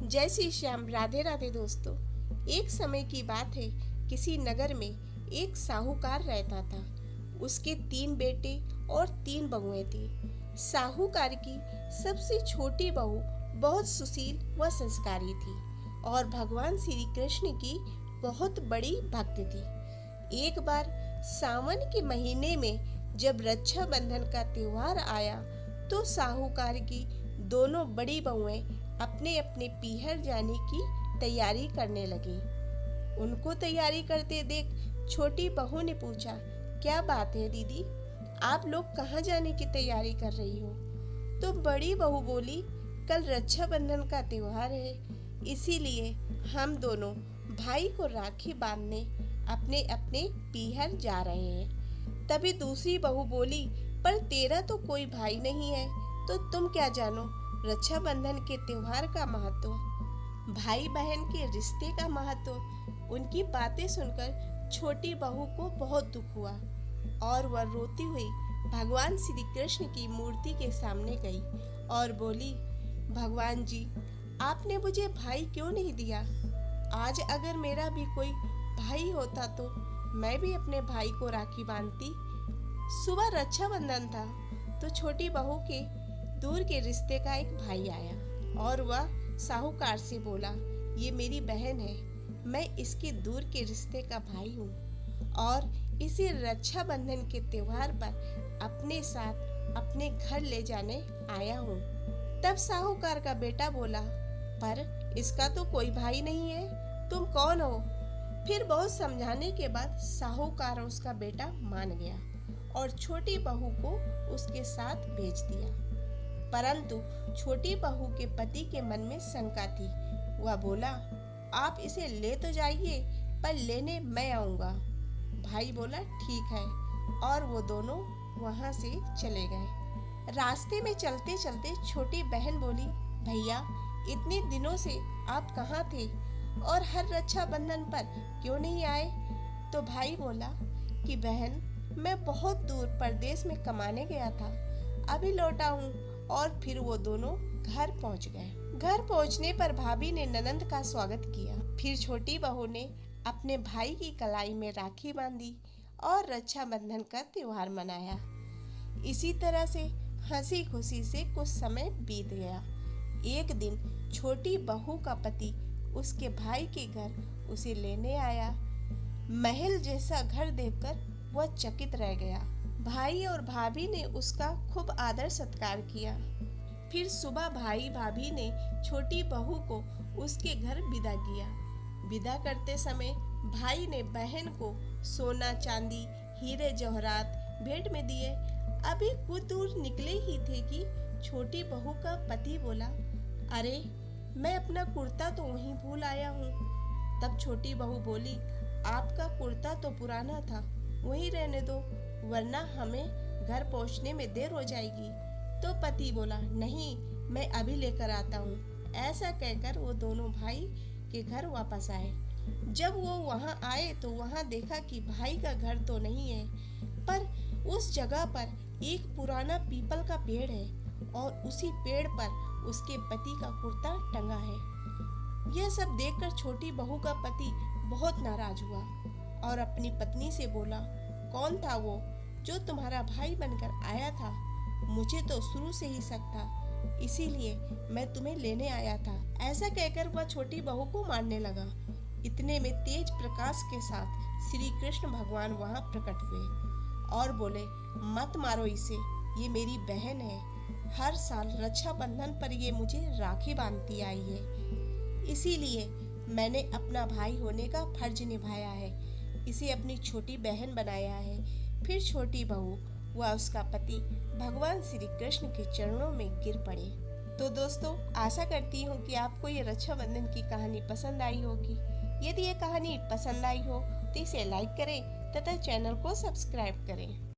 जय श्री श्याम। राधे राधे दोस्तों। एक समय की बात है, किसी नगर में एक साहूकार रहता था। उसके 3 बेटे और 3 बहुएं थी। साहूकार की सबसे छोटी बहू बहुत सुशील व संस्कारी थी और भगवान श्री कृष्ण की बहुत बड़ी भक्त थी। एक बार सावन के महीने में जब रक्षाबंधन का त्योहार आया तो साहूकार की दोनों बड़ी बहुएं अपने अपने पीहर जाने की तैयारी करने लगी। उनको तैयारी करते देख छोटी बहू ने पूछा, क्या बात है दीदी, आप लोग कहाँ जाने की तैयारी कर रही हो? तो बड़ी बहू बोली, कल रक्षाबंधन का त्योहार है, इसीलिए हम दोनों भाई को राखी बांधने अपने अपने पीहर जा रहे हैं। तभी दूसरी बहू बोली, पर तेरा तो कोई भाई नहीं है, तो तुम क्या जानो रक्षाबंधन के त्योहार का महत्व, भाई बहन के रिश्ते का महत्व। उनकी बातें सुनकर छोटी बहू को बहुत दुख हुआ और वह रोती हुई भगवान श्री कृष्ण की मूर्ति के सामने गई और बोली, भगवान जी, आपने मुझे भाई क्यों नहीं दिया? आज अगर मेरा भी कोई भाई होता तो मैं भी अपने भाई को राखी बांधती। सुबह रक्षाबंधन था तो छोटी बहू के दूर के रिश्ते का एक भाई आया और वह साहूकार से बोला, ये मेरी बहन है, मैं इसके दूर के रिश्ते का भाई हूँ और इसी रक्षाबंधन के त्योहार पर अपने साथ अपने घर ले जाने आया हूँ। तब साहूकार का बेटा बोला, पर इसका तो कोई भाई नहीं है, तुम कौन हो? फिर बहुत समझाने के बाद साहूकार उसका बेटा मान गया और छोटी बहू को उसके साथ भेज दिया। परंतु छोटी बहू के पति के मन में शंका थी। वह बोला, आप इसे ले तो जाइए, पर लेने मैं आऊंगा। भाई बोला, ठीक है, और वो दोनों वहां से चले गए। रास्ते में चलते चलते छोटी बहन बोली, भैया, इतने दिनों से आप कहाँ थे और हर रक्षाबंधन पर क्यों नहीं आए? तो भाई बोला कि बहन, मैं बहुत दूर परदेश में कमाने गया था, अभी लौटा हूँ। और फिर वो दोनों घर पहुंच गए। घर पहुंचने पर भाभी ने ननंद का स्वागत किया। फिर छोटी बहू ने अपने भाई की कलाई में राखी बांधी और रक्षाबंधन का त्योहार मनाया। इसी तरह से हंसी खुशी से कुछ समय बीत गया। एक दिन छोटी बहू का पति उसके भाई के घर उसे लेने आया। महल जैसा घर देखकर वह चकित रह गया। भाई और भाभी ने उसका खूब आदर सत्कार किया। फिर सुबह भाई भाभी ने छोटी बहू को उसके घर विदा किया। विदा करते समय भाई ने बहन को सोना चांदी हीरे जवाहरात भेंट में दिए। अभी कुछ दूर निकले ही थे कि छोटी बहू का पति बोला, अरे, मैं अपना कुर्ता तो वहीं भूल आया हूँ। तब छोटी बहू बोली, आपका कुर्ता तो पुराना था, वहीं रहने दो, वरना हमें घर पहुंचने में देर हो जाएगी। तो पति बोला, नहीं, मैं अभी लेकर आता हूँ। ऐसा कहकर वो दोनों भाई के घर वापस आए। जब वो वहाँ आए तो वहाँ देखा कि भाई का घर तो नहीं है, पर उस जगह पर एक पुराना पीपल का पेड़ है और उसी पेड़ पर उसके पति का कुर्ता टंगा है। यह सब देखकर छोटी बहू का पति बहुत नाराज हुआ और अपनी पत्नी से बोला, कौन था वो जो तुम्हारा भाई बनकर आया था? मुझे तो शुरू से ही शक था, इसीलिए मैं तुम्हें लेने आया था। ऐसा कहकर वह छोटी बहू को मारने लगा। इतने में तेज प्रकाश के साथ श्री कृष्ण भगवान वहां प्रकट हुए और बोले, मत मारो इसे, ये मेरी बहन है। हर साल रक्षाबंधन पर ये मुझे राखी बांधती आई है, इसीलिए मैंने अपना भाई होने का फर्ज निभाया है, इसे अपनी छोटी बहन बनाया है। फिर छोटी बहू व उसका पति भगवान श्री कृष्ण के चरणों में गिर पड़े। तो दोस्तों, आशा करती हूँ कि आपको ये रक्षाबंधन की कहानी पसंद आई होगी। यदि ये कहानी पसंद आई हो तो इसे लाइक करें तथा चैनल को सब्सक्राइब करें।